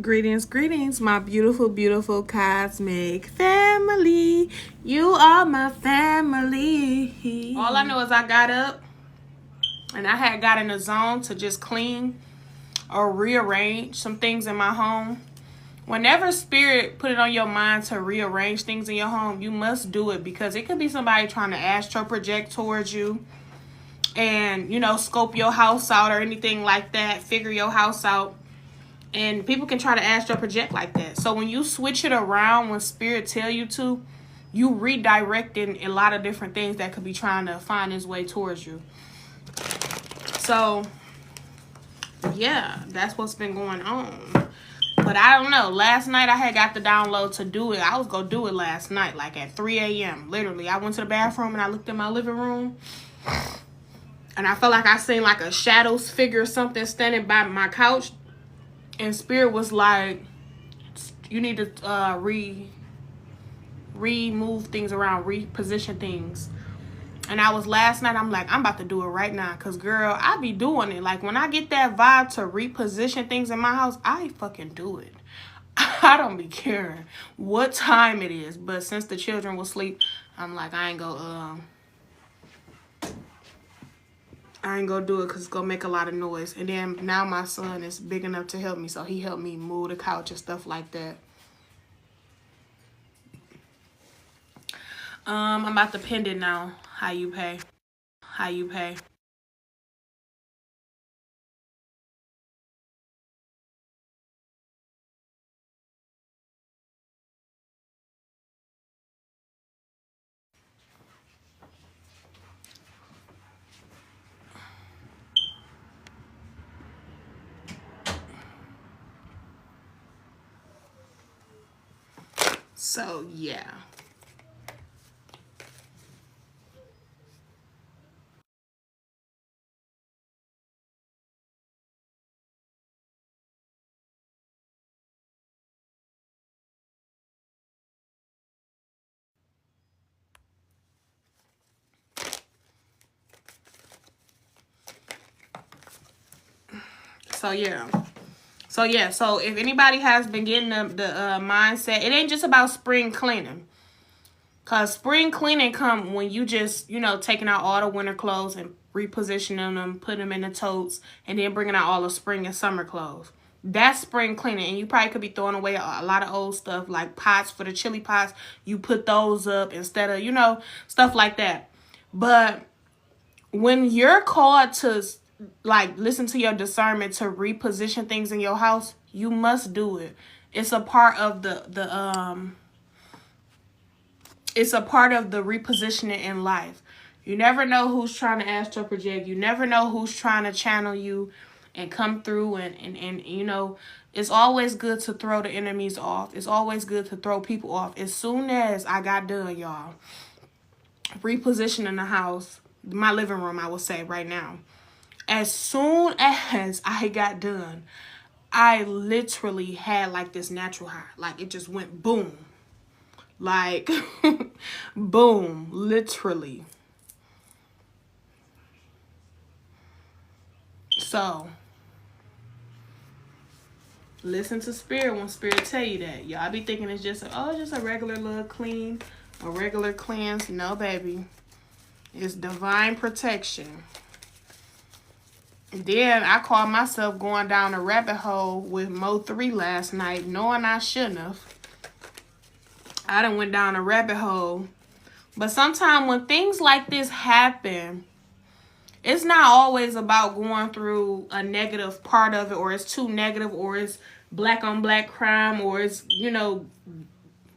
Greetings, greetings, my beautiful, beautiful cosmic family. You are my family. All I know is I got up and I had got in a zone to just clean or rearrange some things in my home. Whenever spirit put it on your mind to rearrange things in your home, you must do it because it could be somebody trying to astral project towards you and, scope your house out or anything like that, figure your house out. And people can try to astral project like that. So when you switch it around, when spirit tell you to, you redirecting a lot of different things that could be trying to find its way towards you. So, yeah, that's what's been going on. But I don't know. Last night I had got the download to do it. I was going to do it last night, like at 3 a.m. Literally, I went to the bathroom and I looked in my living room. And I felt like I seen like a shadows figure or something standing by my couch. And spirit was like, you need to remove things around, reposition things. And I was last night, I'm like, I'm about to do it right now. Because, girl, I be doing it. Like, when I get that vibe to reposition things in my house, I fucking do it. I don't be caring what time it is. But since the children will sleep, I'm like, I ain't gonna do it because it's going to make a lot of noise. And then now my son is big enough to help me. So he helped me move the couch and stuff like that. I'm about to pin it now. How you pay. So, yeah. So if anybody has been getting the mindset, it ain't just about spring cleaning. Because spring cleaning come when you just, taking out all the winter clothes and repositioning them, putting them in the totes, and then bringing out all the spring and summer clothes. That's spring cleaning. And you probably could be throwing away a lot of old stuff, like pots for the chili pots. You put those up instead of, stuff like that. But when you're called to, listen to your discernment to reposition things in your house, you must do it. It's a part of it's a part of the repositioning in life. You never know who's trying to astral project. You never know who's trying to channel you and come through. And it's always good to throw the enemies off. It's always good to throw people off. As soon as I got done, y'all, repositioning the house, my living room, I will say right now, as soon as I got done, I literally had like this natural high. Like it just went boom. Like, boom, literally. So, listen to spirit when spirit tell you that. Y'all be thinking it's just a regular little clean, a regular cleanse. No, baby. It's divine protection. Then I caught myself going down a rabbit hole with Mo3 last night, knowing I shouldn't have. I done went down a rabbit hole. But sometimes when things like this happen, it's not always about going through a negative part of it, or it's too negative, or it's black on black crime, or it's,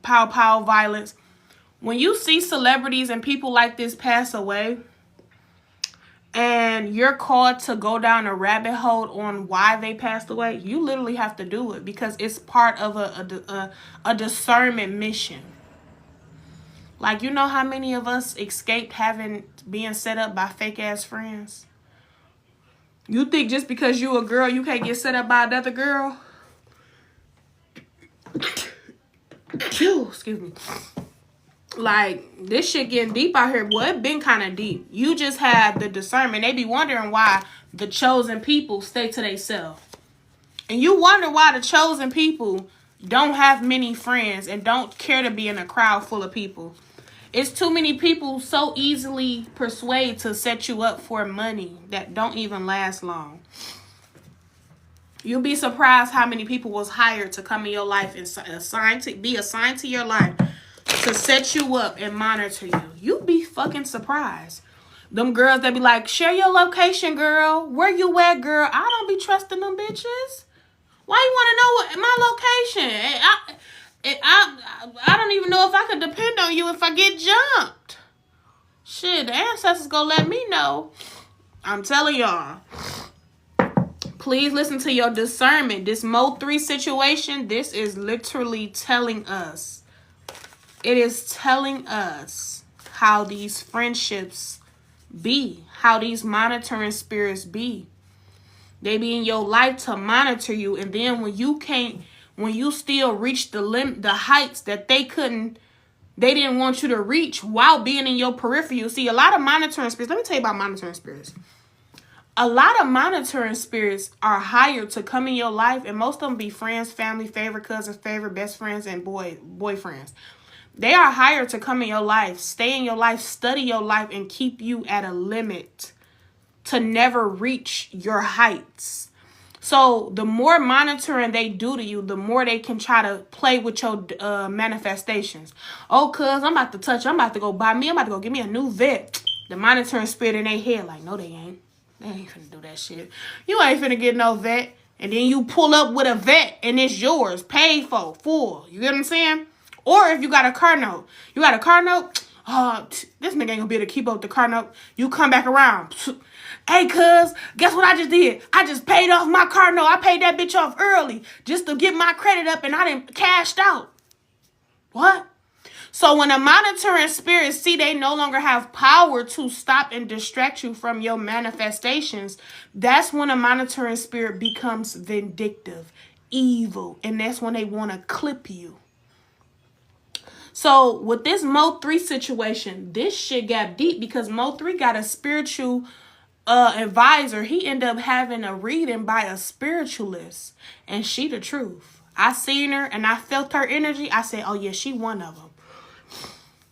pow violence. When you see celebrities and people like this pass away, and you're called to go down a rabbit hole on why they passed away, you literally have to do it because it's part of a discernment mission. Like, you know how many of us escaped being set up by fake ass friends? You think just because you a girl, you can't get set up by another girl? Excuse me. Like, this shit getting deep out here. Well, it been kind of deep. You just have the discernment. They be wondering why the chosen people stay to themselves. And you wonder why the chosen people don't have many friends and don't care to be in a crowd full of people. It's too many people so easily persuade to set you up for money that don't even last long. You'll be surprised how many people was hired to come in your life and assigned to your life to set you up and monitor you. You'd be fucking surprised. Them girls that be like, share your location, girl. Where you at, girl? I don't be trusting them bitches. Why you want to know my location? I don't even know if I could depend on you if I get jumped. Shit, the ancestors gonna let me know. I'm telling y'all. Please listen to your discernment. This Mo3 situation, this is literally telling us. It is telling us how these friendships be. How these monitoring spirits be. They be in your life to monitor you. And then when you still reach the heights that they didn't want you to reach while being in your peripheral. See, a lot of monitoring spirits, let me tell you about monitoring spirits. A lot of monitoring spirits are hired to come in your life, and most of them be friends, family, favorite cousins, favorite best friends, and boyfriends. They are hired to come in your life, stay in your life, study your life, and keep you at a limit to never reach your heights. So the more monitoring they do to you, the more they can try to play with your manifestations. Oh, cuz I'm about to go buy me, I'm about to go get me a new vet. The monitoring spirit in their head like, no, they ain't. They ain't finna do that shit. You ain't finna get no vet. And then you pull up with a vet and it's yours. Paid for. Full. You get what I'm saying? Or if you got a car note. You got a car note? This nigga ain't gonna be able to keep up with the car note. You come back around. Hey, cuz, guess what I just did? I just paid off my car note. I paid that bitch off early just to get my credit up and I didn't cashed out. What? So when a monitoring spirit see they no longer have power to stop and distract you from your manifestations, that's when a monitoring spirit becomes vindictive, evil, and that's when they want to clip you. So with this Mo3 situation, this shit got deep because Mo3 got a spiritual advisor. He ended up having a reading by a spiritualist, and she the truth. I seen her and I felt her energy. I said, oh yeah, she one of them.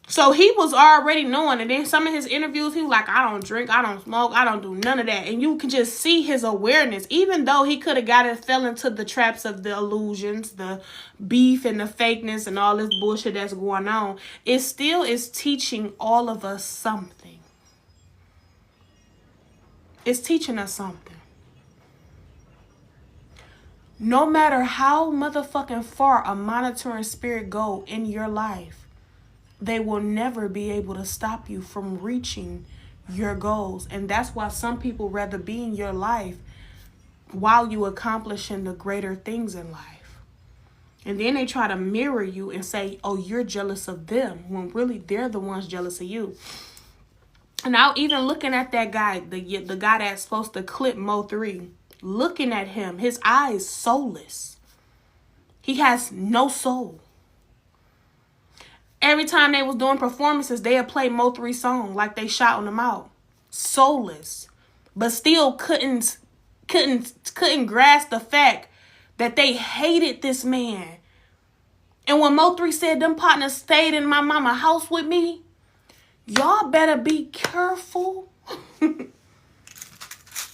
So he was already knowing, and then some of his interviews, he was like, I don't drink, I don't smoke, I don't do none of that. And you can just see his awareness, even though he could have fell into the traps of the illusions, the beef and the fakeness and all this bullshit that's going on. It still is teaching all of us something. It's teaching us something. No matter how motherfucking far a monitoring spirit go in your life, they will never be able to stop you from reaching your goals. And that's why some people rather be in your life while you accomplishing the greater things in life. And then they try to mirror you and say, oh, you're jealous of them, when really they're the ones jealous of you. And now even looking at that guy, the guy that's supposed to clip Mo3, looking at him, his eyes soulless. He has no soul. Every time they was doing performances, they'd play Mo3 song like they shouting them out. Soulless. But still couldn't grasp the fact that they hated this man. And when Mo3 said them partners stayed in my mama's house with me, y'all better be careful.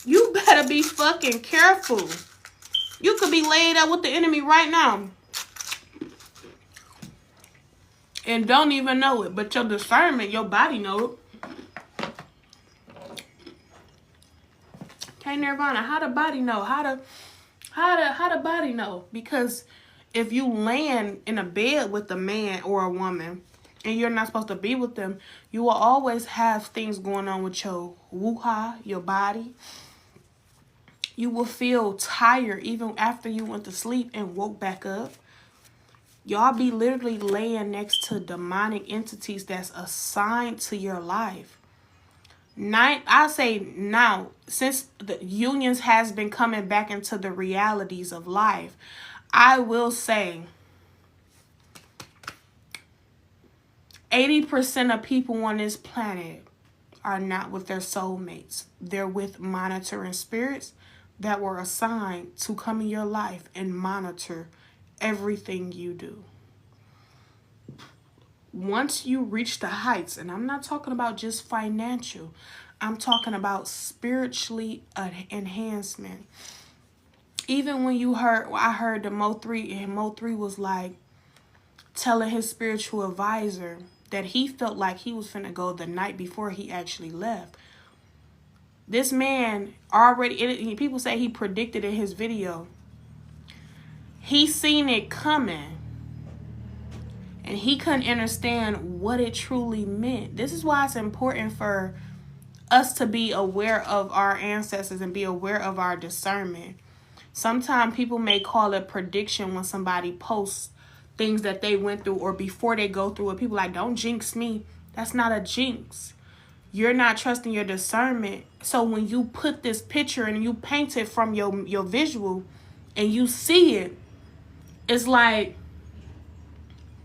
You better be fucking careful. You could be laid out with the enemy right now and don't even know it, but your discernment, your body know it. Okay, Nirvana, how the body know? How the body know? Because if you land in a bed with a man or a woman and you're not supposed to be with them, you will always have things going on with your woo-ha, your body. You will feel tired even after you went to sleep and woke back up. Y'all be literally laying next to demonic entities that's assigned to your life. I say now, since the unions has been coming back into the realities of life, I will say 80% of people on this planet are not with their soulmates. They're with monitoring spirits, that were assigned to come in your life and monitor everything you do. Once you reach the heights, and I'm not talking about just financial, I'm talking about spiritually enhancement. Even when I heard the Mo3, and Mo3 was like telling his spiritual advisor that he felt like he was finna go the night before he actually left. This man already, people say he predicted in his video. He seen it coming. And he couldn't understand what it truly meant. This is why it's important for us to be aware of our ancestors and be aware of our discernment. Sometimes people may call it prediction when somebody posts things that they went through or before they go through it. People like, don't jinx me. That's not a jinx. You're not trusting your discernment. So when you put this picture and you paint it from your visual and you see it, it's like,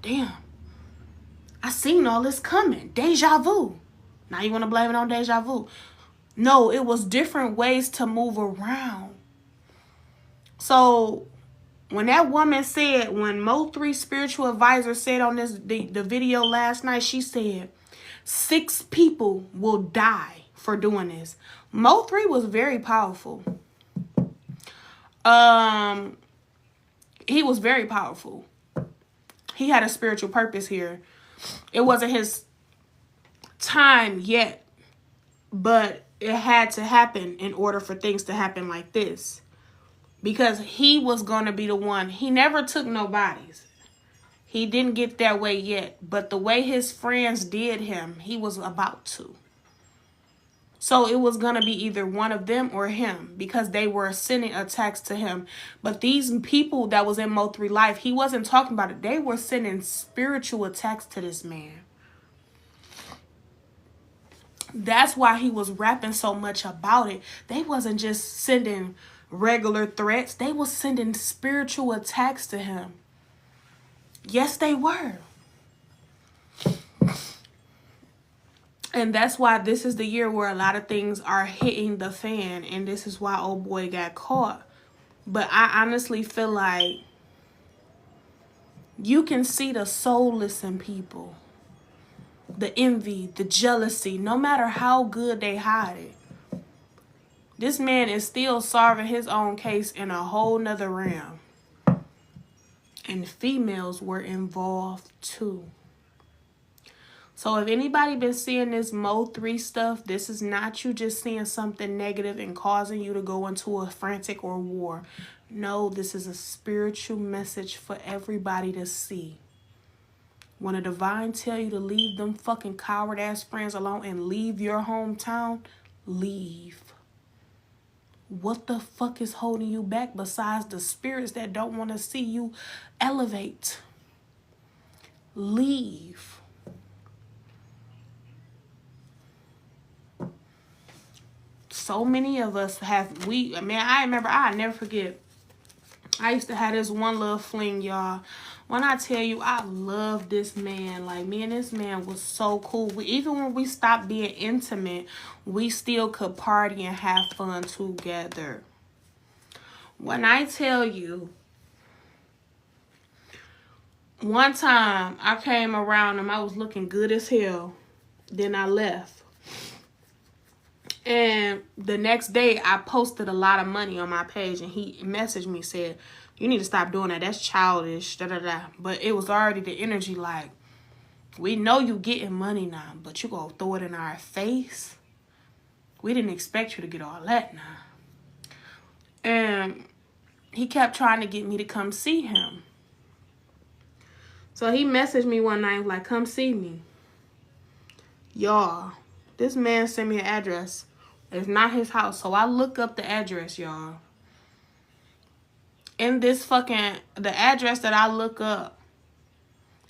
damn, I seen all this coming. Deja vu. Now you want to blame it on deja vu. No, it was different ways to move around. So when that woman said, when Mo3 spiritual advisor said on the video last night, she said 6 people will die for doing this. Mo3 was very powerful. He was very powerful. He had a spiritual purpose here. It wasn't his time yet, but it had to happen in order for things to happen like this. Because he was going to be the one. He never took nobody's. He didn't get that way yet. But the way his friends did him, he was about to. So it was going to be either one of them or him, because they were sending attacks to him. But these people that was in Mo3 life, he wasn't talking about it. They were sending spiritual attacks to this man. That's why he was rapping so much about it. They wasn't just sending regular threats. They was sending spiritual attacks to him. Yes, they were. And that's why this is the year where a lot of things are hitting the fan. And this is why old boy got caught. But I honestly feel like you can see the soulless in people. The envy, the jealousy, no matter how good they hide it. This man is still solving his own case in a whole nother realm. And females were involved too. So if anybody been seeing this Mo3 stuff, this is not you just seeing something negative and causing you to go into a frantic or war. No, this is a spiritual message for everybody to see. When a divine tell you to leave them fucking coward ass friends alone and leave your hometown, leave. What the fuck is holding you back besides the spirits that don't want to see you elevate? Leave. So many of us have, I remember, I never forget. I used to have this one little fling, y'all. When I tell you, I love this man. Like, me and this man was so cool. Even when we stopped being intimate, we still could party and have fun together. When I tell you, one time I came around him, I was looking good as hell. Then I left. And the next day, I posted a lot of money on my page, and he messaged me, said, you need to stop doing that. That's childish, da-da-da. But it was already the energy like, we know you getting money now, but you gonna throw it in our face? We didn't expect you to get all that now. And he kept trying to get me to come see him. So he messaged me one night, like, come see me. Y'all, this man sent me an address. It's not his house. So I look up the address, y'all. In this the address that I look up,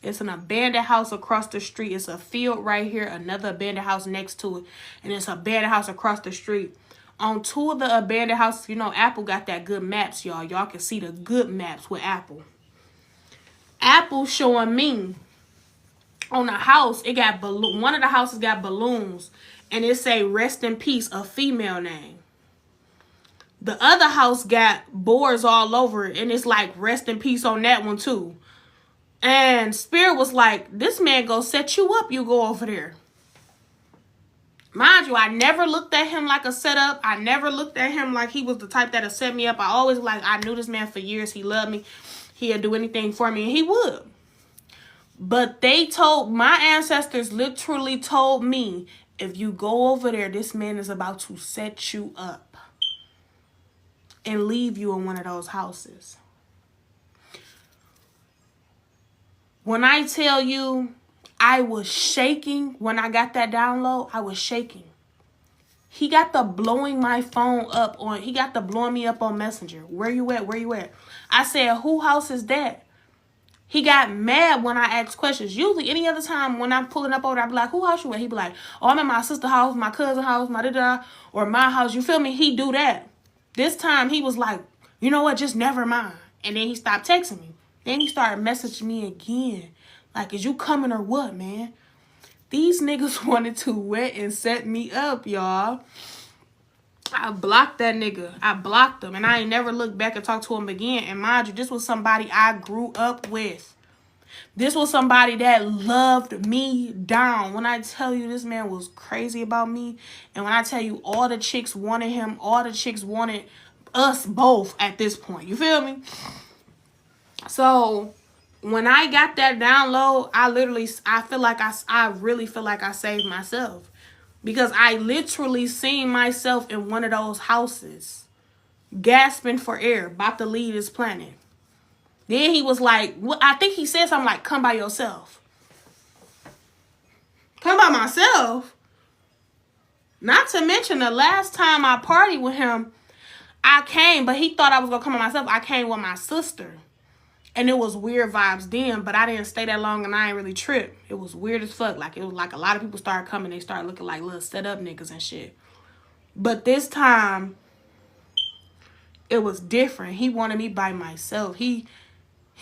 it's an abandoned house across the street. It's a field right here, another abandoned house next to it. And it's an abandoned house across the street. On 2 of the abandoned houses, you know, Apple got that good maps, y'all. Y'all can see the good maps with Apple. Apple showing me on the house, it got one of the houses got balloons. And it say, rest in peace, a female name. The other house got boards all over it, and it's like rest in peace on that one too. And Spirit was like, this man go set you up, you go over there. Mind you, I never looked at him like a setup. I never looked at him like he was the type that'll set me up. I always I knew this man for years. He loved me. He'd do anything for me, and he would. But my ancestors literally told me, if you go over there, this man is about to set you up and leave you in one of those houses. When I tell you, I was shaking when I got that download. I was shaking. He got the blowing my phone up on. He got the blowing me up on Messenger. Where you at? Where you at? I said, who house is that? He got mad when I asked questions. Usually, any other time when I'm pulling up over there, I be like, who house you at? He be like, oh, I'm at my sister's house, my cousin's house, my da-da, or my house. You feel me? He do that. This time, he was like, you know what? Just never mind. And then he stopped texting me. Then he started messaging me again. Like, is you coming or what, man? These niggas wanted to wet and set me up, y'all. I blocked that nigga. I blocked him. And I ain't never looked back and talked to him again. And mind you, this was somebody I grew up with. This was somebody that loved me down. When I tell you this man was crazy about me. And when I tell you all the chicks wanted him. All the chicks wanted us both at this point. You feel me? So when I got that download, I really feel like I saved myself. Because I literally seen myself in one of those houses, gasping for air, about to leave this planet. Then he was like, I think he said something like, come by yourself. Come by myself? Not to mention the last time I partied with him, I came, but he thought I was going to come by myself. I came with my sister. And it was weird vibes then, but I didn't stay that long and I ain't really tripped. It was weird as fuck. Like, it was like a lot of people started coming. They started looking like little set up niggas and shit. But this time, it was different. He wanted me by myself. He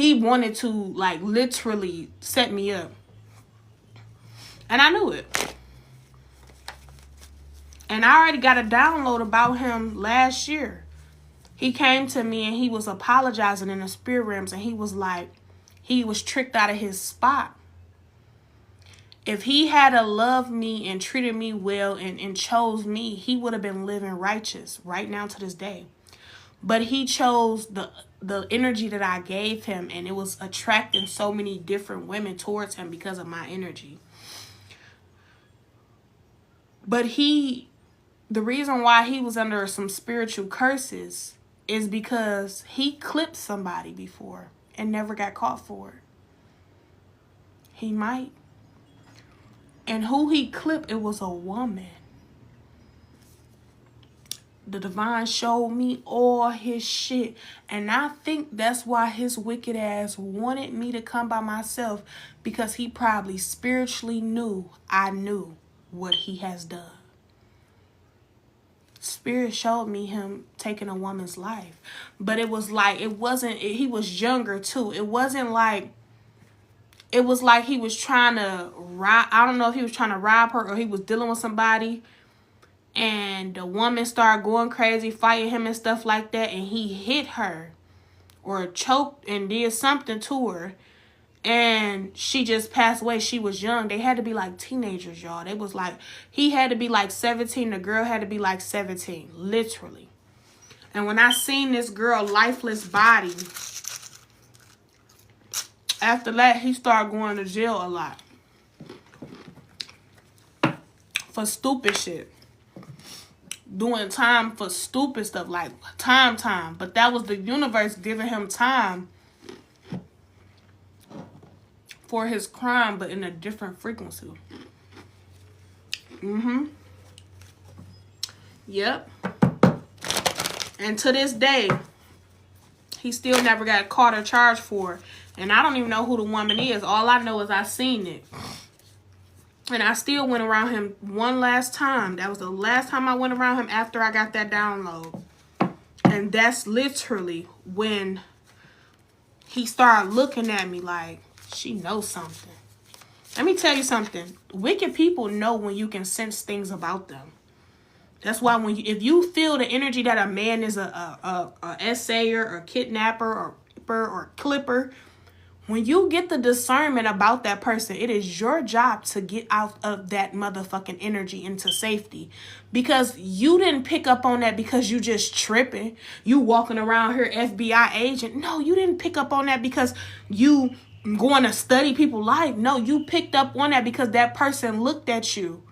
wanted to, like, literally set me up. And I knew it. And I already got a download about him last year. He came to me and he was apologizing in the spirit realms, and he was like, he was tricked out of his spot. If he had loved me and treated me well and chose me, he would have been living righteous right now to this day. But he chose the energy that I gave him, and it was attracting so many different women towards him because of my energy. But the reason why he was under some spiritual curses is because he clipped somebody before and never got caught for it. He might. And who he clipped, it was a woman. The divine showed me all his shit. And I think that's why his wicked ass wanted me to come by myself, because he probably spiritually knew I knew what he has done. Spirit showed me him taking a woman's life. But it was like, he was younger too. It was like he was trying to I don't know if he was trying to rob her or he was dealing with somebody. And the woman started going crazy, fighting him and stuff like that. And he hit her or choked and did something to her. And she just passed away. She was young. They had to be like teenagers, y'all. They was like, he had to be like 17. The girl had to be like 17, literally. And when I seen this girl lifeless body, after that, he started going to jail a lot. For stupid shit. Doing time for stupid stuff, like time. But that was the universe giving him time for his crime, but in a different frequency. Yep. And to this day, he still never got caught or charged for it. And I don't even know who the woman is. All I know is I seen it. And I still went around him one last time. That was the last time I went around him after I got that download. And that's literally when he started looking at me like, she knows something. Let me tell you something. Wicked people know when you can sense things about them. That's why if you feel the energy that a man is a essayer or kidnapper or clipper, when you get the discernment about that person, it is your job to get out of that motherfucking energy into safety. Because you didn't pick up on that because you just tripping. You walking around here FBI agent. No, you didn't pick up on that because you going to study people's life. No, you picked up on that because that person looked at you.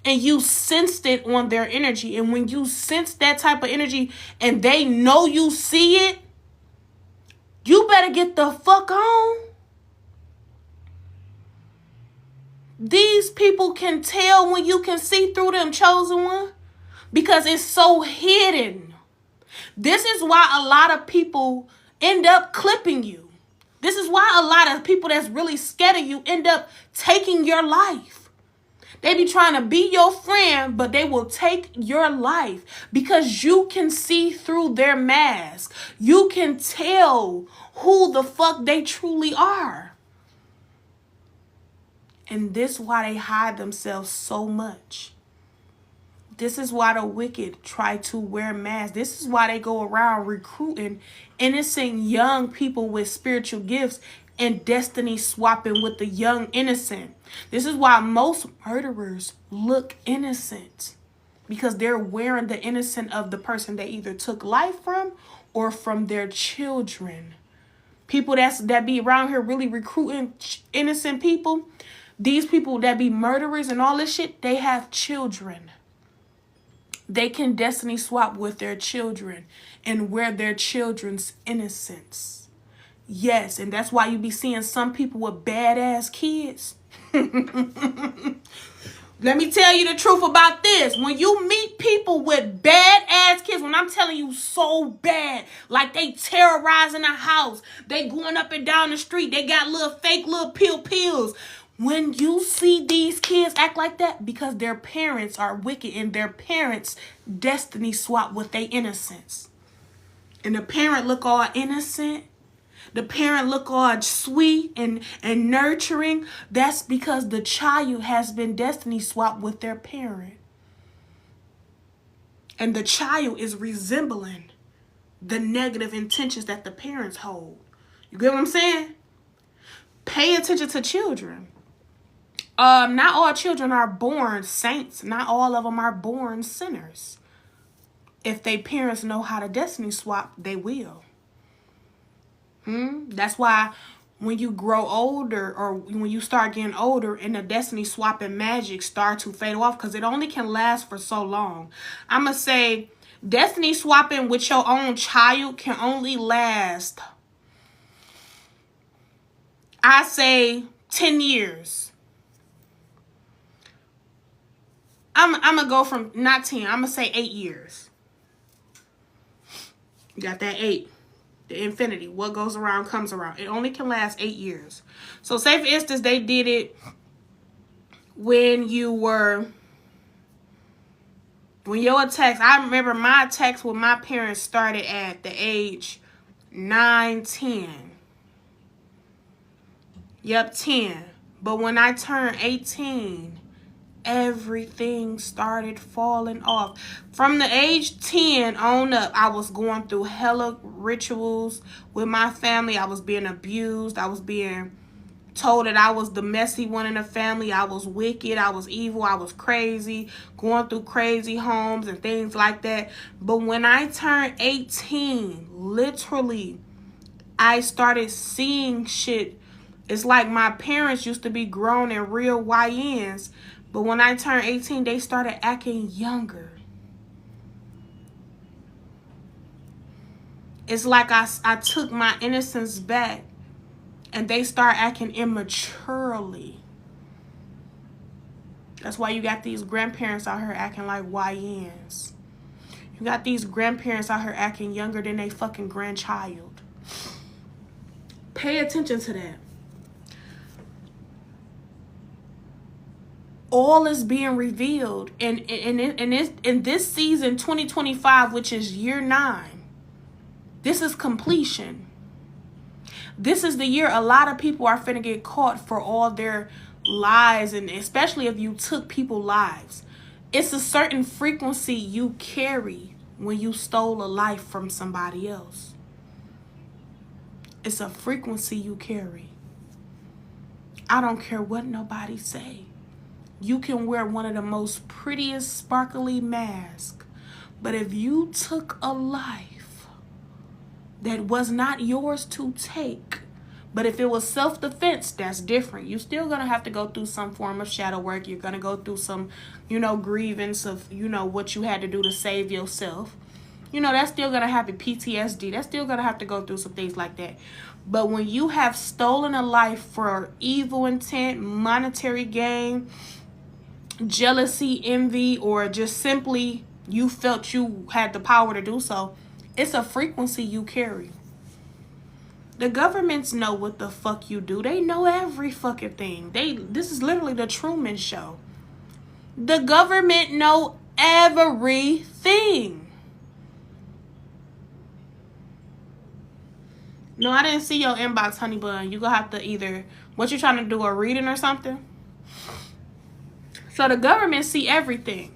And you sensed it on their energy. And when you sense that type of energy and they know you see it, you better get the fuck on. These people can tell when you can see through them, chosen one, because it's so hidden. This is why a lot of people end up clipping you. This is why a lot of people that's really scared of you end up taking your life. They be trying to be your friend, but they will take your life because you can see through their mask. You can tell who the fuck they truly are. And this is why they hide themselves so much. This is why the wicked try to wear masks. This is why they go around recruiting innocent young people with spiritual gifts and destiny swapping with the young innocent. This is why most murderers look innocent, because they're wearing the innocent of the person they either took life from or from their children. People that be around here really recruiting innocent people, these people that be murderers and all this shit, they have children. They can destiny swap with their children and wear their children's innocence. Yes, and that's why you be seeing some people with badass kids. Let me tell you the truth about this. When you meet people with badass kids, when I'm telling you so bad, like they terrorizing the house, they going up and down the street, they got little fake little pills. When you see these kids act like that, because their parents are wicked and their parents destiny swap with their innocence. And the parent look all innocent. The parent look all sweet and nurturing. That's because the child has been destiny swapped with their parent. And the child is resembling the negative intentions that the parents hold. You get what I'm saying? Pay attention to children. Not all children are born saints. Not all of them are born sinners. If their parents know how to destiny swap, they will. That's why when you grow older or when you start getting older and the destiny swapping magic start to fade off, because it only can last for so long. I'm going to say destiny swapping with your own child can only last, I say 10 years. I'm going to go from not 10. I'm going to say 8 years. You got that 8. The infinity. What goes around comes around. It only can last 8 years. So say for instance, they did it when your attacks. I remember my attacks with my parents started at the age 9, 10. Yep, 10. But when I turned 18, everything started falling off. From the age 10 on up, I was going through hella rituals with my family. I was being abused. I was being told that I was the messy one in the family. I was wicked. I was evil. I was crazy. Going through crazy homes and things like that. But when I turned 18, literally, I started seeing shit. It's like my parents used to be grown and real YNs. But when I turned 18, they started acting younger. It's like I took my innocence back and they start acting immaturely. That's why you got these grandparents out here acting like YNs. You got these grandparents out here acting younger than they fucking grandchild. Pay attention to that. All is being revealed in this season 2025, which is year 9. This is completion. This is the year a lot of people are finna get caught for all their lies, and especially if you took people's lives. It's a certain frequency you carry when you stole a life from somebody else. It's a frequency you carry. I don't care what nobody say. You can wear one of the most prettiest sparkly masks, but if you took a life that was not yours to take, but if it was self-defense, that's different. You're still going to have to go through some form of shadow work. You're going to go through some, grievance of, what you had to do to save yourself. That's still going to happen. PTSD. That's still going to have to go through some things like that. But when you have stolen a life for evil intent, monetary gain, jealousy, envy, or just simply you felt you had the power to do so, it's a frequency you carry. The governments know what the fuck you do. They know every fucking thing. This is literally the Truman Show. The government know everything. No, I didn't see your inbox, honey bun. You gonna have to either, what you trying to do, a reading or something? So the government see everything,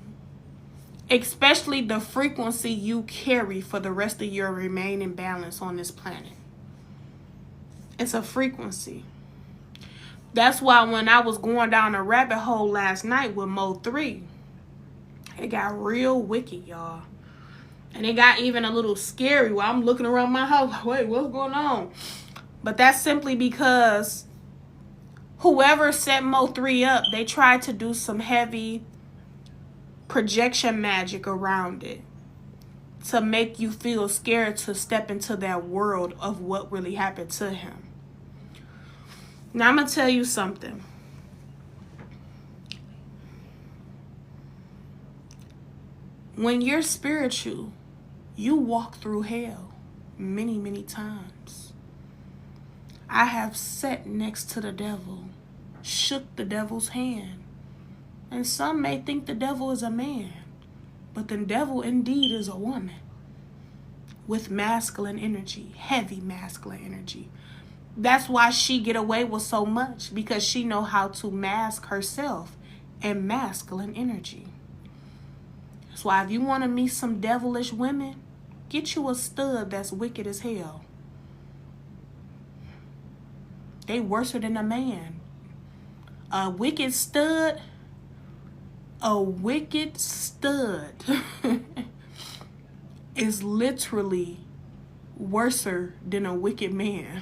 especially the frequency you carry for the rest of your remaining balance on this planet. It's a frequency. That's why when I was going down a rabbit hole last night with Mo3, it got real wicked, y'all. And it got even a little scary while I'm looking around my house. Like, wait, what's going on? But that's simply because whoever set Mo3 up, they tried to do some heavy projection magic around it to make you feel scared to step into that world of what really happened to him. Now, I'm going to tell you something. When you're spiritual, you walk through hell many, many times. I have sat next to the devil, shook the devil's hand. And some may think the devil is a man, but the devil indeed is a woman with masculine energy, heavy masculine energy. That's why she get away with so much, because she know how to mask herself in masculine energy. That's why if you want to meet some devilish women, get you a stud that's wicked as hell. They worse than a man. A wicked stud is literally worse than a wicked man.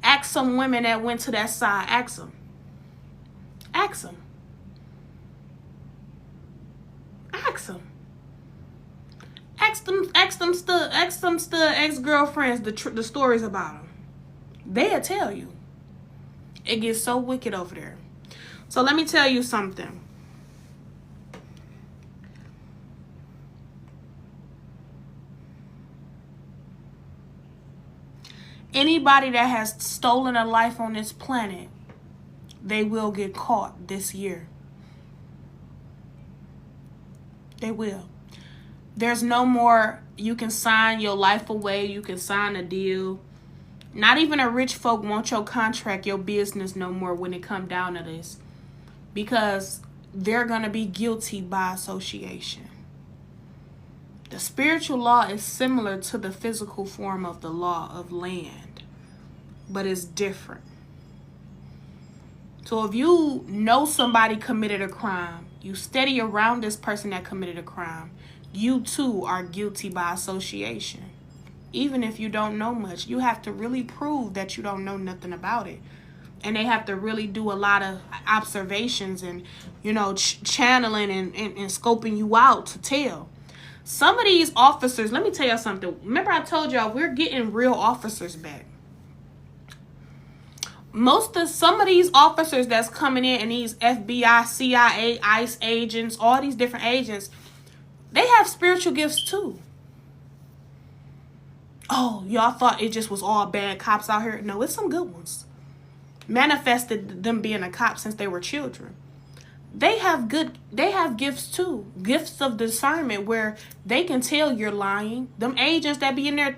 Ask some women that went to that side. Ask them. Ask them. Ask them. Ask them stud ex-girlfriends the stories about them. They'll tell you. It gets so wicked over there. So let me tell you something. Anybody that has stolen a life on this planet, they will get caught this year. They will. There's no more, you can sign your life away, you can sign a deal. Not even a rich folk want your contract, your business no more when it come down to this. Because they're going to be guilty by association. The spiritual law is similar to the physical form of the law of land, but it's different. So if you know somebody committed a crime, you steady around this person that committed a crime, you too are guilty by association. Even if you don't know much, you have to really prove that you don't know nothing about it. And they have to really do a lot of observations and, channeling and scoping you out to tell. Some of these officers, let me tell y'all something. Remember I told y'all we're getting real officers back. Some of these officers that's coming in and these FBI, CIA, ICE agents, all these different agents, they have spiritual gifts too. Oh, y'all thought it just was all bad cops out here? No, it's some good ones. Manifested them being a cop since they were children. They have gifts too. Gifts of discernment where they can tell you're lying. Them agents that be in there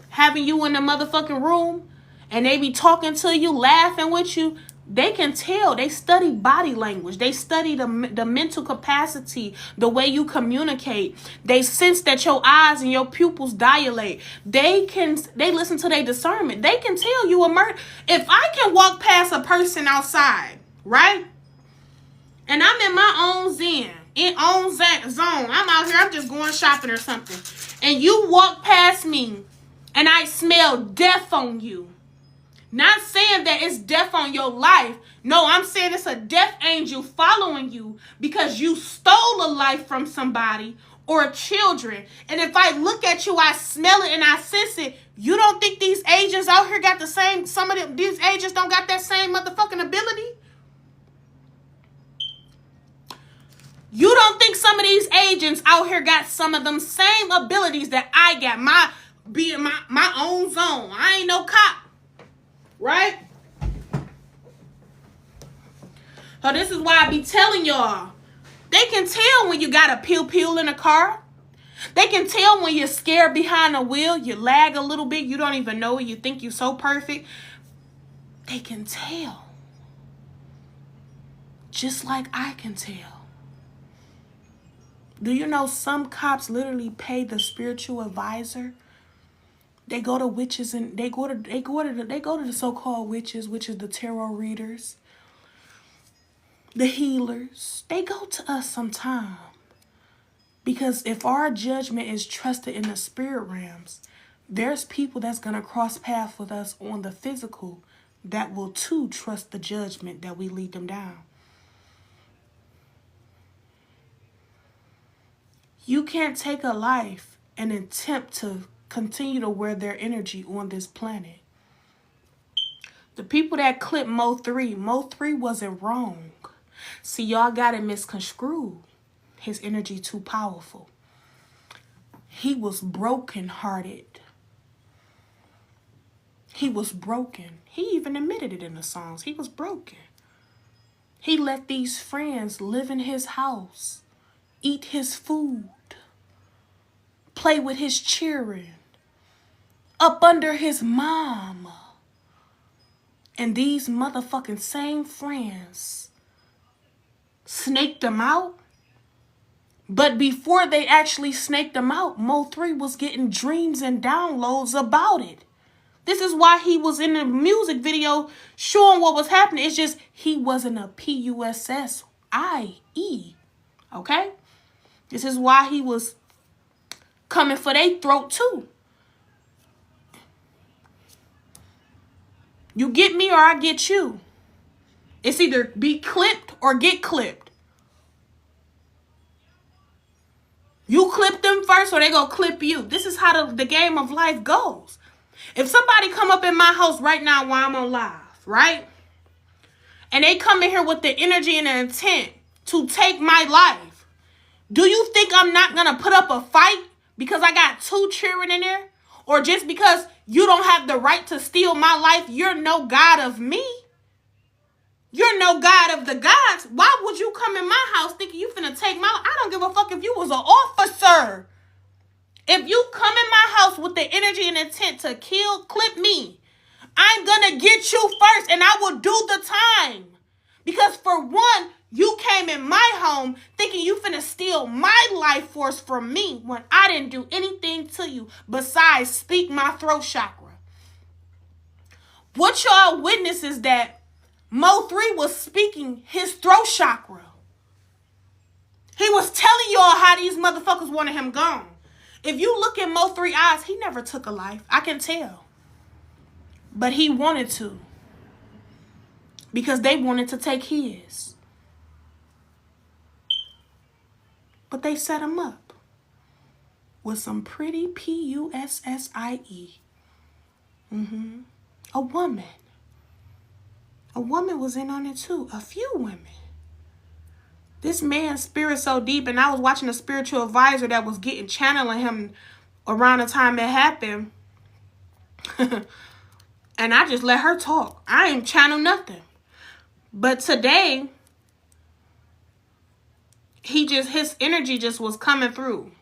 having you in the motherfucking room and they be talking to you, laughing with you, they can tell. They study body language. They study the mental capacity, the way you communicate. They sense that your eyes and your pupils dilate. They listen to their discernment. They can tell you a murder. If I can walk past a person outside, right? And I'm in my own zone. I'm out here, I'm just going shopping or something. And you walk past me and I smell death on you. Not saying that it's death on your life. No, I'm saying it's a death angel following you because you stole a life from somebody or children. And if I look at you, I smell it and I sense it. You don't think these agents out here got the same, some of them, these agents don't got that same motherfucking ability? You don't think some of these agents out here got some of them same abilities that I got? Being my own zone. I ain't no cop. Right? So this is why I be telling y'all. They can tell when you got a pew in a car. They can tell when you're scared behind the wheel. You lag a little bit. You don't even know it. You think you're so perfect. They can tell. Just like I can tell. Do you know some cops literally pay the spiritual advisor? They go to witches and they go to the so-called witches, which is the tarot readers, the healers. They go to us sometime. Because if our judgment is trusted in the spirit realms, there's people that's going to cross paths with us on the physical that will too trust the judgment that we lead them down. You can't take a life and attempt to continue to wear their energy on this planet. The people that clipped Mo3 wasn't wrong. See, y'all got it misconstrued. His energy too powerful. He was brokenhearted. He was broken. He even admitted it in the songs. He was broken. He let these friends live in his house, eat his food, play with his children, up under his mom. And these motherfucking same friends snaked him out. But before they actually snaked him out, Mo3 was getting dreams and downloads about it. This is why he was in the music video showing what was happening. It's just he wasn't a PUSSIE. Okay? This is why he was coming for their throat too. You get me or I get you. It's either be clipped or get clipped. You clip them first or they gonna clip you. This is how the game of life goes. If somebody come up in my house right now while I'm on live, right? And they come in here with the energy and the intent to take my life. Do you think I'm not gonna put up a fight because I got 2 children in there? Or just because you don't have the right to steal my life, you're no God of me? You're no God of the gods. Why would you come in my house thinking you finna take my life? I don't give a fuck if you was an officer. If you come in my house with the energy and intent to kill, clip me, I'm gonna get you first and I will do the time. Because for one, you came in my home thinking you finna steal my life force from me when I didn't do anything to you besides speak my throat chakra. What y'all witness is that Mo3 was speaking his throat chakra. He was telling y'all how these motherfuckers wanted him gone. If you look at Mo3 eyes, he never took a life. I can tell. But he wanted to. Because they wanted to take his. But they set him up with some pretty PUSSIE. A woman. A woman was in on it too. A few women. This man's spirit so deep, and I was watching a spiritual advisor that was channeling him around the time it happened. And I just let her talk. I ain't channel nothing. But today, his energy just was coming through.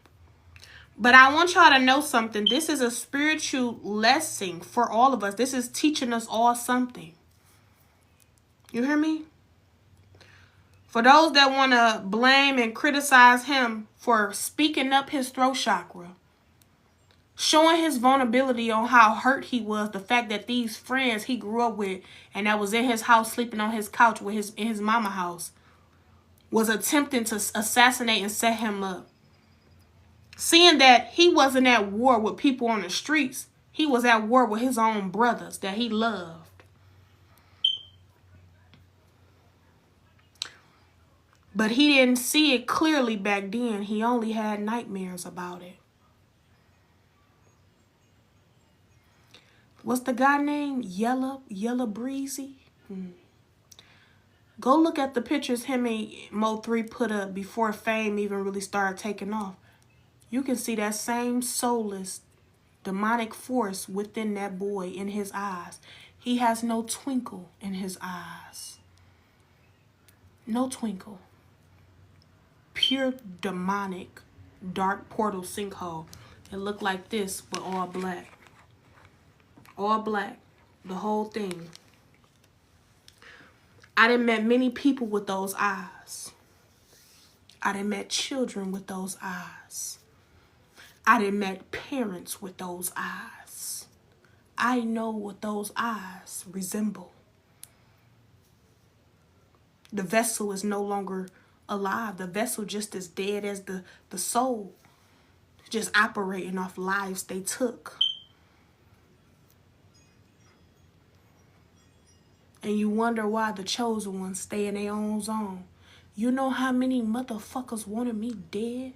But I want y'all to know something. This is a spiritual lesson for all of us. This is teaching us all something. You hear me? For those that want to blame and criticize him for speaking up his throat chakra, showing his vulnerability on how hurt he was, the fact that these friends he grew up with and that was in his house sleeping on his couch with in his mama house was attempting to assassinate and set him up. Seeing that he wasn't at war with people on the streets, he was at war with his own brothers that he loved. But he didn't see it clearly back then. He only had nightmares about it. What's the guy named? Yellow Breezy? Go look at the pictures him and Mo3 put up before fame even really started taking off. You can see that same soulless, demonic force within that boy in his eyes. He has no twinkle in his eyes. No twinkle. Pure demonic, dark portal sinkhole. It looked like this, but all black. All black. The whole thing. I done met many people with those eyes. I done met children with those eyes. I done met parents with those eyes. I know what those eyes resemble. The vessel is no longer alive. The vessel just as dead as the soul. Just operating off lives they took. And you wonder why the chosen ones stay in their own zone. You know how many motherfuckers wanted me dead?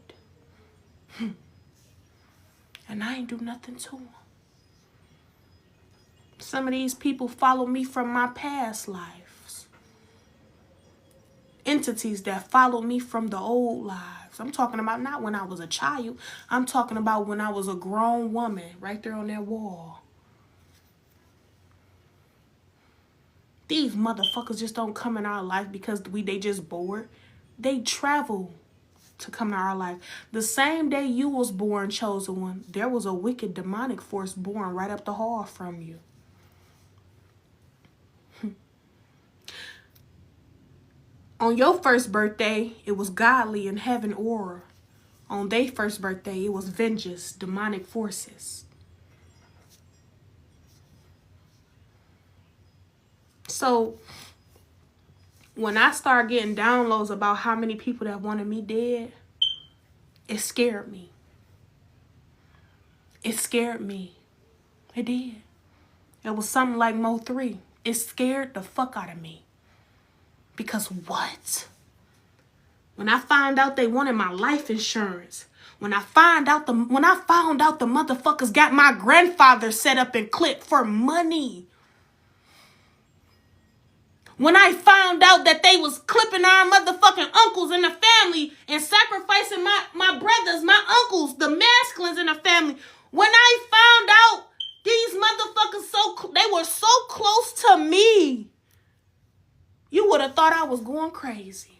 And I ain't do nothing to them. Some of these people follow me from my past lives. Entities that follow me from the old lives. I'm talking about not when I was a child. I'm talking about when I was a grown woman right there on that wall. These motherfuckers just don't come in our life because they just bored. They travel to come to our life. The same day you was born, chosen one, there was a wicked demonic force born right up the hall from you. On your first birthday, it was godly and heaven aura. On their first birthday, it was vengeance, demonic forces. So when I started getting downloads about how many people that wanted me dead, it scared me. It scared me. It did. It was something like Mo3. It scared the fuck out of me. Because what? When I found out they wanted my life insurance, when I found out the motherfuckers got my grandfather set up and clipped for money. When I found out that they was clipping our motherfucking uncles in the family and sacrificing my brothers, my uncles, the masculines in the family. When I found out these motherfuckers they were so close to me, you would have thought I was going crazy.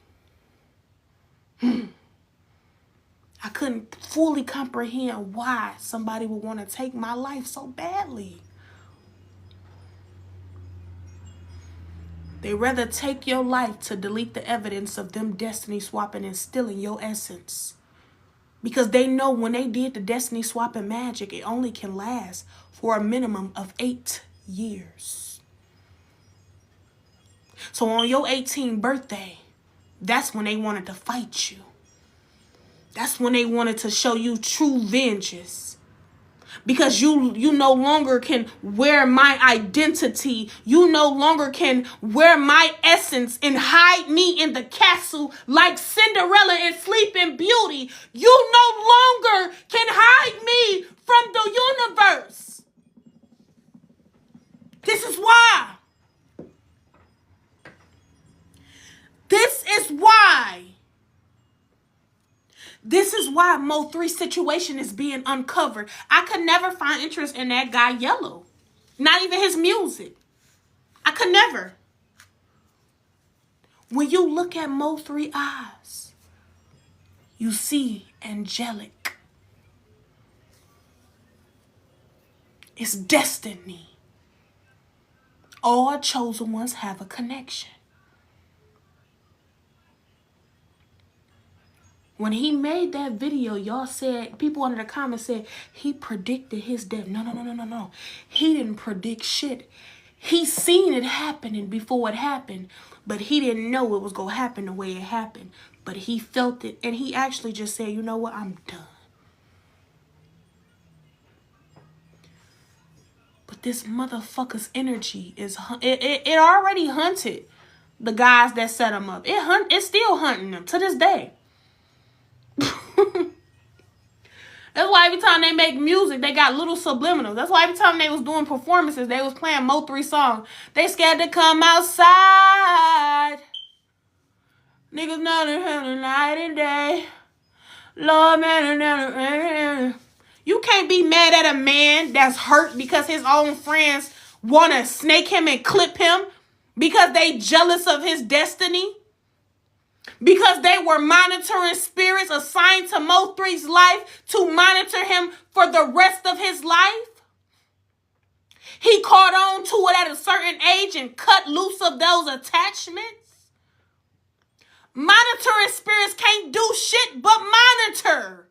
I couldn't fully comprehend why somebody would want to take my life so badly. They rather take your life to delete the evidence of them destiny swapping and stealing your essence. Because they know when they did the destiny swapping magic, it only can last for a minimum of 8 years. So on your 18th birthday, that's when they wanted to fight you. That's when they wanted to show you true vengeance. Because you no longer can wear my identity. You no longer can wear my essence and hide me in the castle like Cinderella in Sleeping Beauty. You no longer can hide me from the universe. This is why. This is why. This is why Mo3's situation is being uncovered. I could never find interest in that guy Yellow. Not even his music. I could never. When you look at Mo3 eyes, you see angelic. It's destiny. All chosen ones have a connection. When he made that video, y'all said, people under the comments said, he predicted his death. No. He didn't predict shit. He seen it happening before it happened, but he didn't know it was going to happen the way it happened. But he felt it, and he actually just said, you know what, I'm done. But this motherfucker's energy is, it already hunted the guys that set him up. It's still hunting them to this day. That's why every time they make music, they got little subliminals. That's why every time they was doing performances, they was playing Mo3 songs. They scared to come outside. Niggas know they have the night and day. Lord, man. You can't be mad at a man that's hurt because his own friends want to snake him and clip him because they jealous of his destiny. Because they were monitoring spirits assigned to Mo3's life to monitor him for the rest of his life. He caught on to it at a certain age and cut loose of those attachments. Monitoring spirits can't do shit but monitor.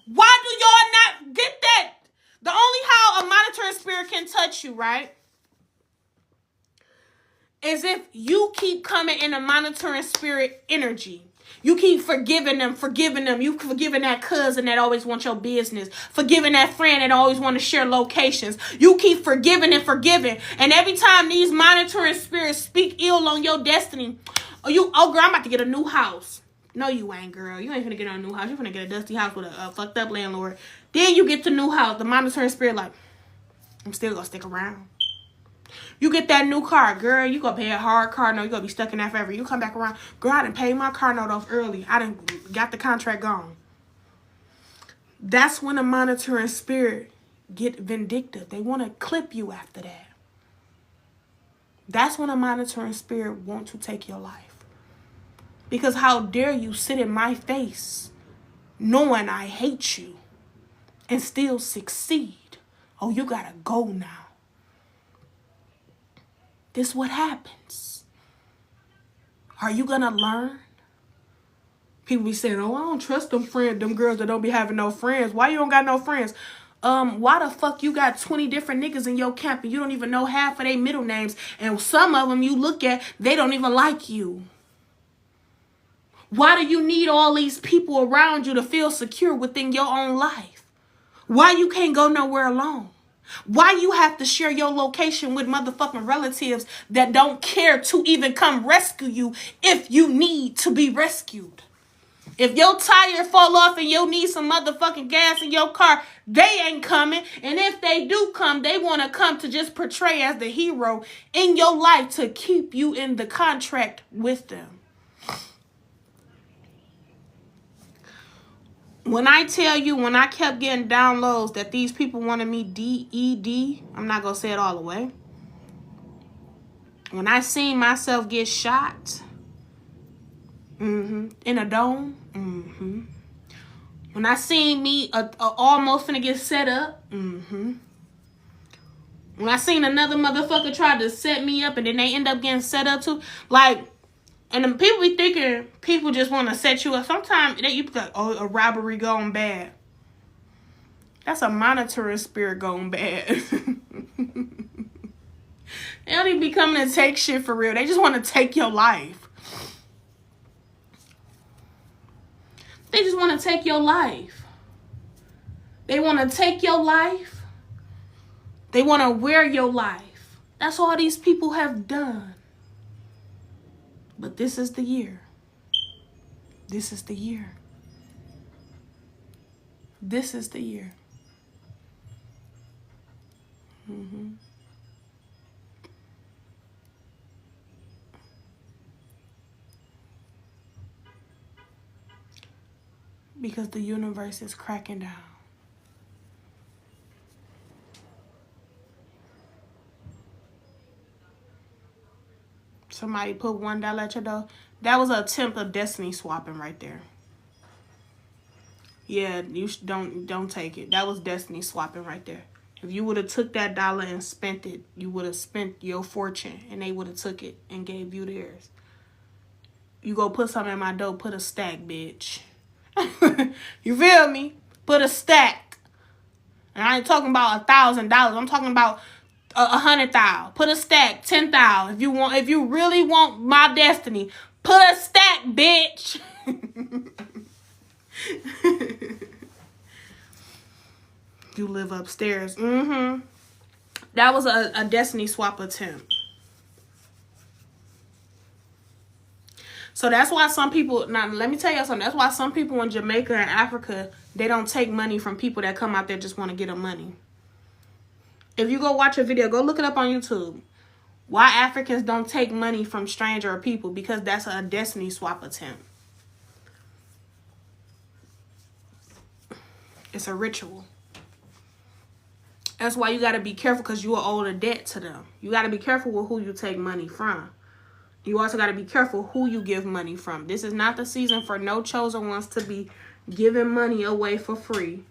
Why do y'all not get that? The only how a monitoring spirit can touch you, right, is if you keep coming in a monitoring spirit energy. You keep forgiving them. You forgiving that cousin that always wants your business. Forgiving that friend that always want to share locations. You keep forgiving and forgiving. And every time these monitoring spirits speak ill on your destiny, oh girl, I'm about to get a new house. No, you ain't, girl. You ain't finna get a new house. You finna get a dusty house with a fucked up landlord. Then you get the new house. The monitoring spirit like, I'm still gonna stick around. You get that new car, girl, you gonna pay a hard car note. You gonna be stuck in that forever. You come back around, girl, I done paid my car note off early. I done got the contract gone. That's when a monitoring spirit get vindictive. They want to clip you after that. That's when a monitoring spirit want to take your life. Because how dare you sit in my face knowing I hate you and still succeed? Oh, you gotta go now. This is what happens. Are you gonna learn? People be saying, oh, I don't trust them girls that don't be having no friends. Why you don't got no friends? Why the fuck you got 20 different niggas in your camp and you don't even know half of their middle names? And some of them you look at, they don't even like you. Why do you need all these people around you to feel secure within your own life? Why you can't go nowhere alone? Why you have to share your location with motherfucking relatives that don't care to even come rescue you if you need to be rescued? If your tire fall off and you need some motherfucking gas in your car, they ain't coming. And if they do come, they want to come to just portray as the hero in your life to keep you in the contract with them. When I tell you, when I kept getting downloads that these people wanted me DED, I'm not going to say it all the way. When I seen myself get shot in a dome, when I seen me almost finna get set up, when I seen another motherfucker try to set me up and then they end up getting set up too, like, and then people be thinking people just want to set you up. Sometimes you be like, oh, a robbery going bad. That's a monitoring spirit going bad. They don't even be coming to take shit for real. They just want to take your life. They just want to take your life. They want to take your life. They want to wear your life. That's all these people have done. But this is the year. This is the year. This is the year. Because the universe is cracking down. Somebody put $1 at your door. That was an attempt of destiny swapping right there. Yeah, you don't take it. That was destiny swapping right there. If you would have took that dollar and spent it, you would have spent your fortune, and they would have took it and gave you theirs. You go put something in my dough, put a stack, bitch. You feel me? Put a stack. And I ain't talking about $1,000. I'm talking about 100,000. Put a stack, 10,000. If you really want my destiny, put a stack, bitch. You live upstairs. That was a destiny swap attempt. So that's why some people, now let me tell you something. That's why some people in Jamaica and Africa, they don't take money from people that come out there just want to get them money. If you go watch a video, go look it up on YouTube. Why Africans don't take money from stranger or people, because that's a destiny swap attempt. It's a ritual. That's why you got to be careful, because you will owe a debt to them. You got to be careful with who you take money from. You also got to be careful who you give money from. This is not the season for no chosen ones to be giving money away for free.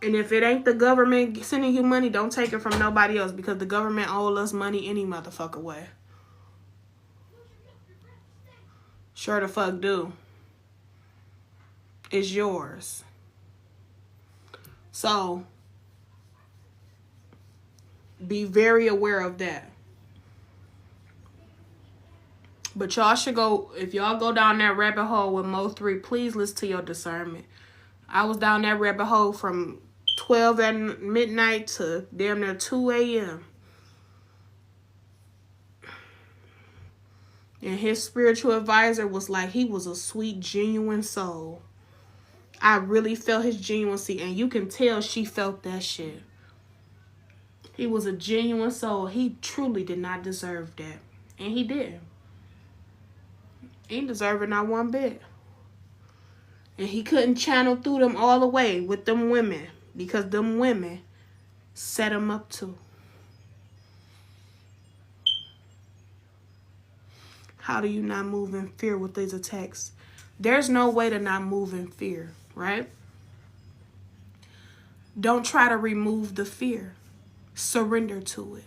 And if it ain't the government sending you money, don't take it from nobody else, because the government owes us money any motherfucker way. Sure the fuck do. It's yours. So, be very aware of that. But y'all should go, if y'all go down that rabbit hole with Mo3, please listen to your discernment. I was down that rabbit hole from 12 at midnight to damn near 2 a.m. And his spiritual advisor was like, he was a sweet, genuine soul. I really felt his genuineness, and you can tell she felt that shit. He was a genuine soul. He truly did not deserve that. And he did. He didn't deserve it not one bit. And he couldn't channel through them all the way with them women, because them women set him up too. How do you not move in fear with these attacks? There's no way to not move in fear, right? Don't try to remove the fear. Surrender to it.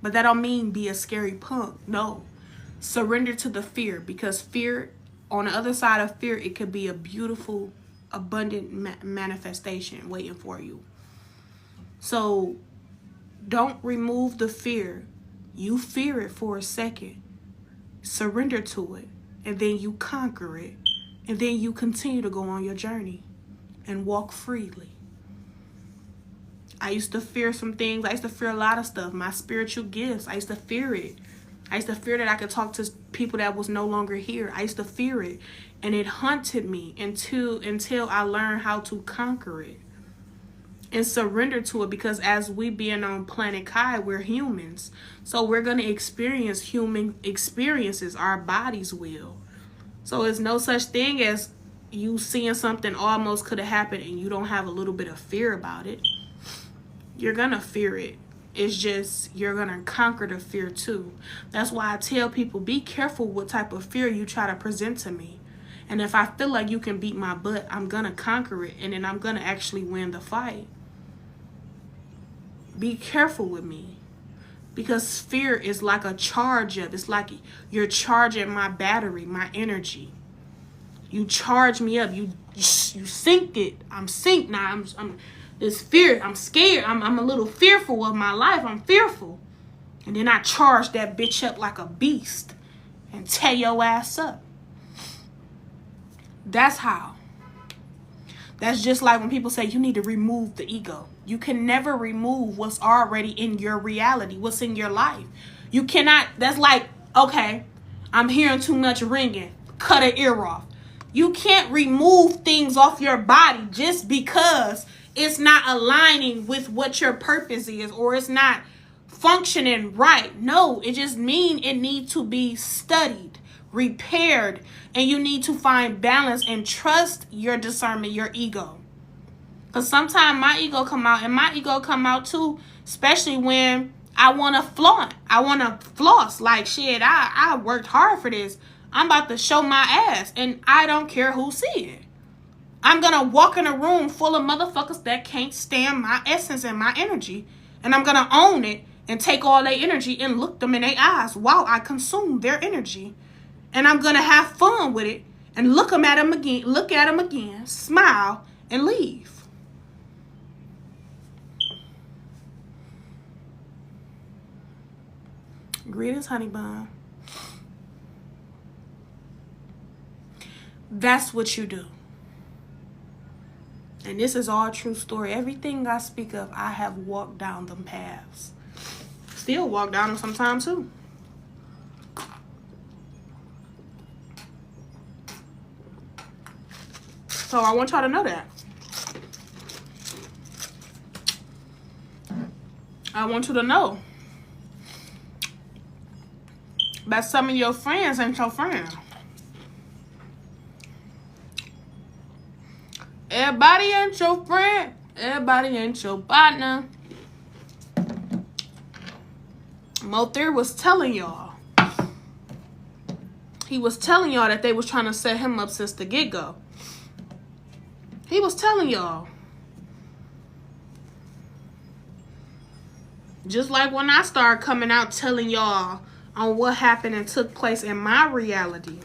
But that don't mean be a scary punk. No. Surrender to the fear, because fear, on the other side of fear, it could be a beautiful, abundant manifestation waiting for you. So don't remove the fear. You fear it for a second. Surrender to it. And then you conquer it. And then you continue to go on your journey and walk freely. I used to fear some things. I used to fear a lot of stuff. My spiritual gifts. I used to fear it. I used to fear that I could talk to people that was no longer here. I used to fear it. And it haunted me until I learned how to conquer it. And surrender to it, because as we being on planet Kai, we're humans. So we're going to experience human experiences. Our bodies will. So it's no such thing as you seeing something almost could have happened and you don't have a little bit of fear about it. You're going to fear it. It's just you're going to conquer the fear too. That's why I tell people, be careful what type of fear you try to present to me. And if I feel like you can beat my butt, I'm going to conquer it. And then I'm going to actually win the fight. Be careful with me. Because fear is like a charge up. It's like you're charging my battery, my energy. You charge me up. You sink it. I'm synced now. I'm this fear. I'm scared. I'm a little fearful of my life. I'm fearful. And then I charge that bitch up like a beast and tear your ass up. That's how. That's just like when people say you need to remove the ego. You can never remove what's already in your reality, what's in your life. You cannot, that's like, okay, I'm hearing too much ringing. Cut an ear off. You can't remove things off your body just because it's not aligning with what your purpose is or it's not functioning right. No, it just means it needs to be studied, repaired, and you need to find balance and trust your discernment, your ego. Because sometimes my ego come out, and my ego come out too, especially when I want to flaunt. I want to floss. Like, shit, I worked hard for this. I'm about to show my ass, and I don't care who see it. I'm going to walk in a room full of motherfuckers that can't stand my essence and my energy. And I'm going to own it and take all their energy and look them in their eyes while I consume their energy. And I'm going to have fun with it and look at them again, smile, and leave. Greetings, honey bun. That's what you do. And this is all true story. Everything I speak of, I have walked down them paths. Still walk down them sometimes too. So I want y'all to know that. I want you to know that some of your friends ain't your friend. Everybody ain't your friend. Everybody ain't your partner. Mo3 was telling y'all. He was telling y'all that they was trying to set him up since the get-go. He was telling y'all. Just like when I started coming out telling y'all on what happened and took place in my reality.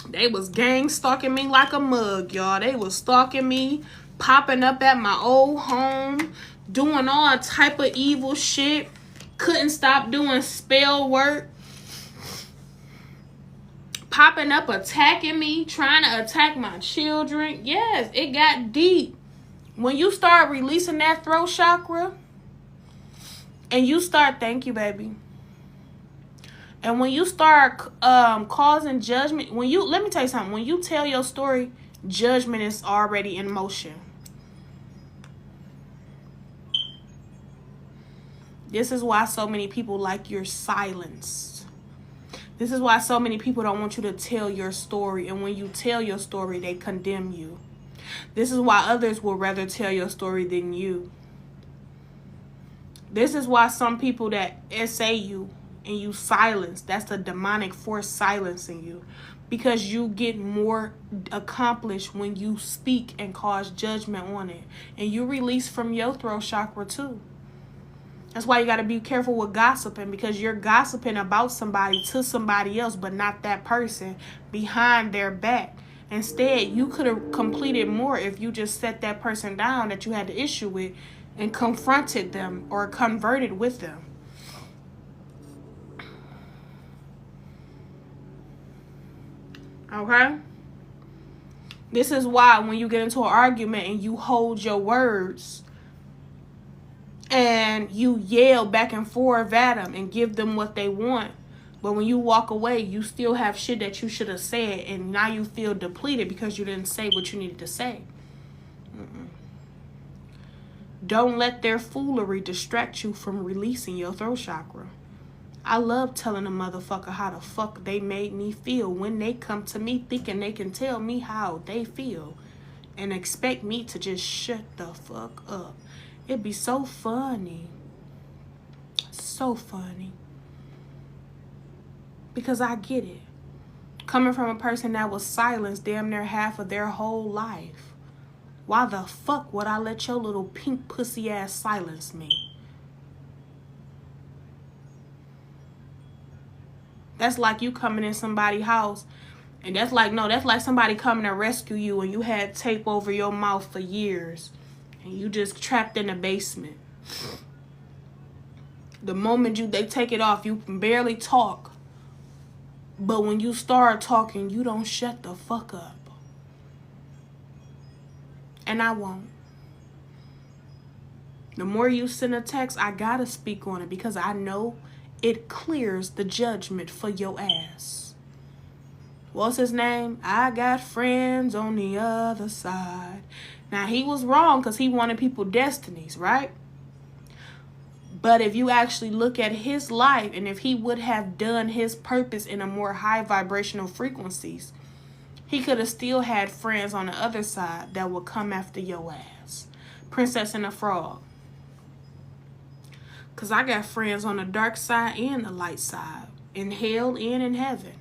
They was gang stalking me like a mug, y'all. They was stalking me, popping up at my old home, doing all type of evil shit. Couldn't stop doing spell work. Popping up, attacking me, trying to attack my children. Yes, it got deep. When you start releasing that throat chakra, and you start, thank you, baby. And when you start causing judgment, let me tell you something. When you tell your story, judgment is already in motion. This is why so many people like your silence. This is why so many people don't want you to tell your story. And when you tell your story, they condemn you. This is why others will rather tell your story than you. This is why some people that essay you and you silence, that's the demonic force silencing you. Because you get more accomplished when you speak and cause judgment on it. And you release from your throat chakra too. That's why you got to be careful with gossiping, because you're gossiping about somebody to somebody else, but not that person, behind their back. Instead, you could have completed more if you just set that person down that you had the issue with and confronted them or converted with them. Okay? This is why when you get into an argument and you hold your words and you yell back and forth at them and give them what they want, but when you walk away, you still have shit that you should have said, and now you feel depleted because you didn't say what you needed to say. Don't let their foolery distract you from releasing your throat chakra. I love telling a motherfucker how the fuck they made me feel when they come to me thinking they can tell me how they feel and expect me to just shut the fuck up. It'd be so funny. So funny. Because I get it. Coming from a person that was silenced damn near half of their whole life. Why the fuck would I let your little pink pussy ass silence me? That's like you coming in somebody's house, and that's like somebody coming to rescue you and you had tape over your mouth for years and you just trapped in the basement. The moment they take it off, you can barely talk. But when you start talking, you don't shut the fuck up. And I won't. The more you send a text, I gotta speak on it because I know it clears the judgment for your ass. What's his name? I got friends on the other side. Now, he was wrong because he wanted people destinies, right? But if you actually look at his life, and if he would have done his purpose in a more high vibrational frequencies, he could have still had friends on the other side that would come after your ass. Princess and the Frog. Because I got friends on the dark side and the light side. In hell and in heaven.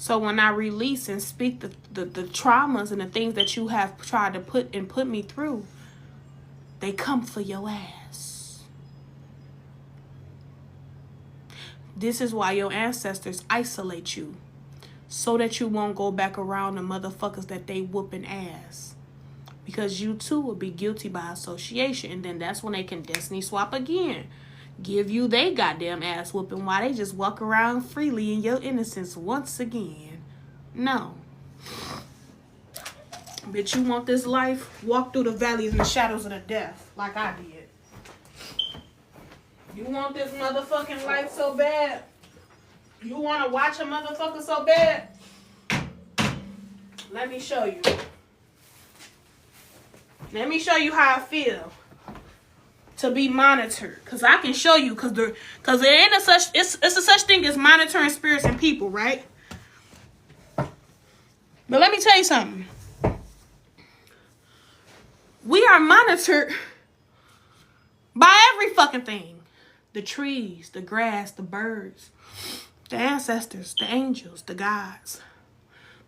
So when I release and speak the traumas and the things that you have tried to put me through, they come for your ass. This is why your ancestors isolate you, so that you won't go back around the motherfuckers that they whooping ass. Because you too will be guilty by association. And then that's when they can destiny swap again. Give you they goddamn ass whooping while they just walk around freely in your innocence once again. No. Bitch, you want this life? Walk through the valleys and the shadows of the death like I did. You want this motherfucking life so bad? You want to watch a motherfucker so bad? Let me show you. Let me show you how I feel to be monitored. Because I can show you. Because there ain't a such, it's a such thing as monitoring spirits and people, right? But let me tell you something. We are monitored by every fucking thing. The trees, the grass, the birds, the ancestors, the angels, the gods,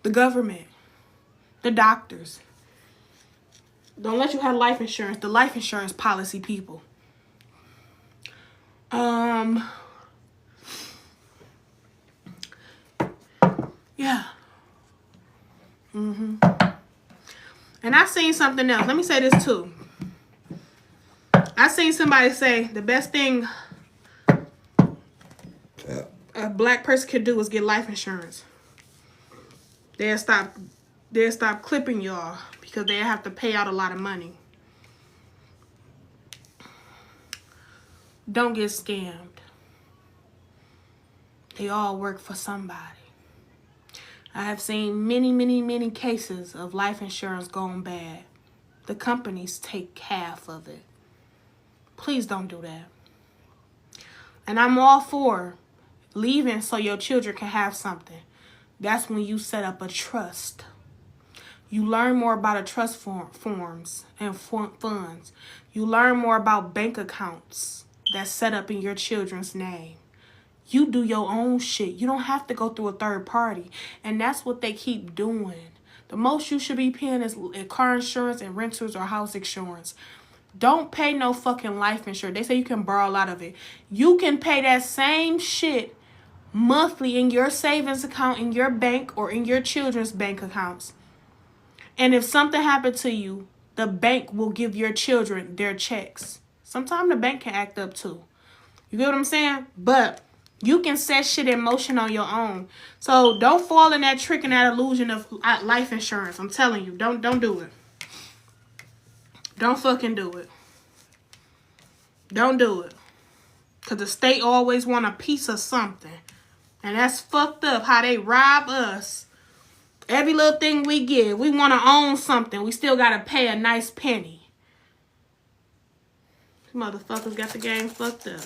the government, the doctors. Don't let you have life insurance. The life insurance policy people. Yeah. And I seen something else. Let me say this too. I seen somebody say the best thing a black person could do is get life insurance. They'll stop clipping y'all because they have to pay out a lot of money. Don't get scammed. They all work for somebody. I have seen many cases of life insurance going bad. The companies take half of it. Please don't do that. And I'm all for leaving so your children can have something. That's when you set up a trust. You learn more about a trust forms and funds. You learn more about bank accounts that's set up in your children's name. You do your own shit. You don't have to go through a third party. And that's what they keep doing. The most you should be paying is car insurance and renters or house insurance. Don't pay no fucking life insurance. They say you can borrow a lot of it. You can pay that same shit monthly in your savings account, in your bank, or in your children's bank accounts. And if something happened to you, the bank will give your children their checks. Sometimes the bank can act up too. You get what I'm saying? But you can set shit in motion on your own. So don't fall in that trick and that illusion of life insurance. I'm telling you, don't do it. Don't fucking do it. Don't do it. Because the state always want a piece of something. And that's fucked up how they rob us. Every little thing we get, we want to own something. We still got to pay a nice penny. Motherfuckers got the game fucked up.